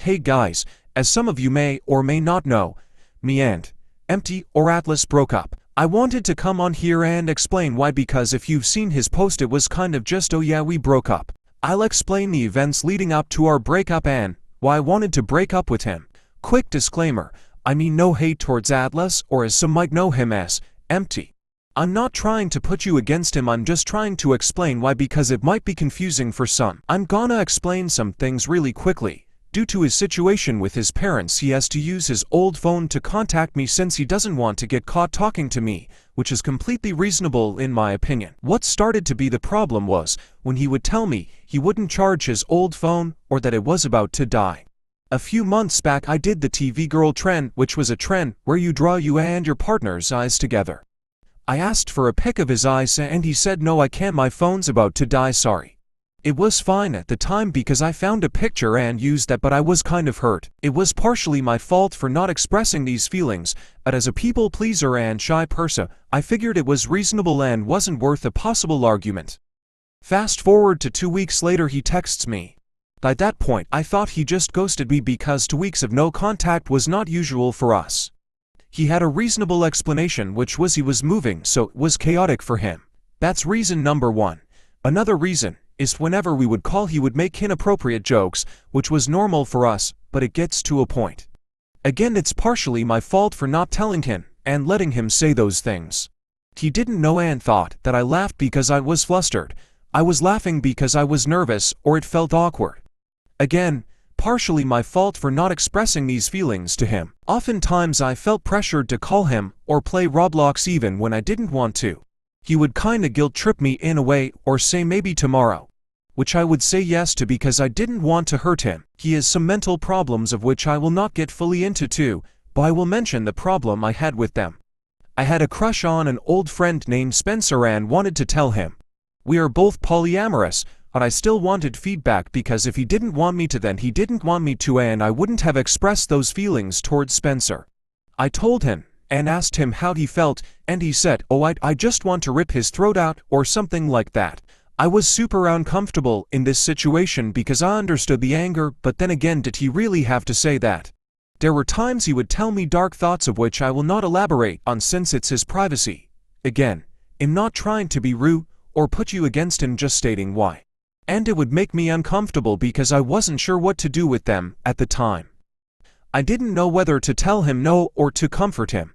Hey guys, as some of you may or may not know, me and Empty or Atlas broke up. I wanted to come on here and explain why, because if you've seen his post it was kind of just, oh yeah, we broke up. I'll explain the events leading up to our breakup and why I wanted to break up with him. Quick disclaimer, I mean no hate towards Atlas, or as some might know him as, Empty. I'm not trying to put you against him, I'm just trying to explain why, because it might be confusing for some. I'm gonna explain some things really quickly. Due to his situation with his parents, he has to use his old phone to contact me since he doesn't want to get caught talking to me, which is completely reasonable in my opinion. What started to be the problem was when he would tell me he wouldn't charge his old phone or that it was about to die. A few months back I did the TV girl trend, which was a trend where you draw you and your partner's eyes together. I asked for a pic of his eyes and he said, no, I can't, my phone's about to die, sorry. It was fine at the time because I found a picture and used that, but I was kind of hurt. It was partially my fault for not expressing these feelings, but as a people pleaser and shy person, I figured it was reasonable and wasn't worth a possible argument. Fast forward to 2 weeks later, he texts me. By that point, I thought he just ghosted me because 2 weeks of no contact was not usual for us. He had a reasonable explanation, which was he was moving, so it was chaotic for him. That's reason number one. Another reason is whenever we would call he would make inappropriate jokes, which was normal for us, but it gets to a point. Again, it's partially my fault for not telling him and letting him say those things. He didn't know and thought that I laughed because I was flustered. I was laughing because I was nervous or it felt awkward. Again, partially my fault for not expressing these feelings to him. Oftentimes I felt pressured to call him or play Roblox even when I didn't want to. He would kinda guilt trip me in a way or say maybe tomorrow, which I would say yes to because I didn't want to hurt him. He has some mental problems of which I will not get fully into too, but I will mention the problem I had with them. I had a crush on an old friend named Spencer and wanted to tell him. We are both polyamorous, but I still wanted feedback because if he didn't want me to, then he didn't want me to, and I wouldn't have expressed those feelings towards Spencer. I told him and asked him how he felt, and he said, oh, I just want to rip his throat out or something like that. I was super uncomfortable in this situation because I understood the anger, but then again, did he really have to say that? There were times he would tell me dark thoughts of which I will not elaborate on since it's his privacy. Again, I'm not trying to be rude or put you against him, just stating why. And it would make me uncomfortable because I wasn't sure what to do with them at the time. I didn't know whether to tell him no or to comfort him.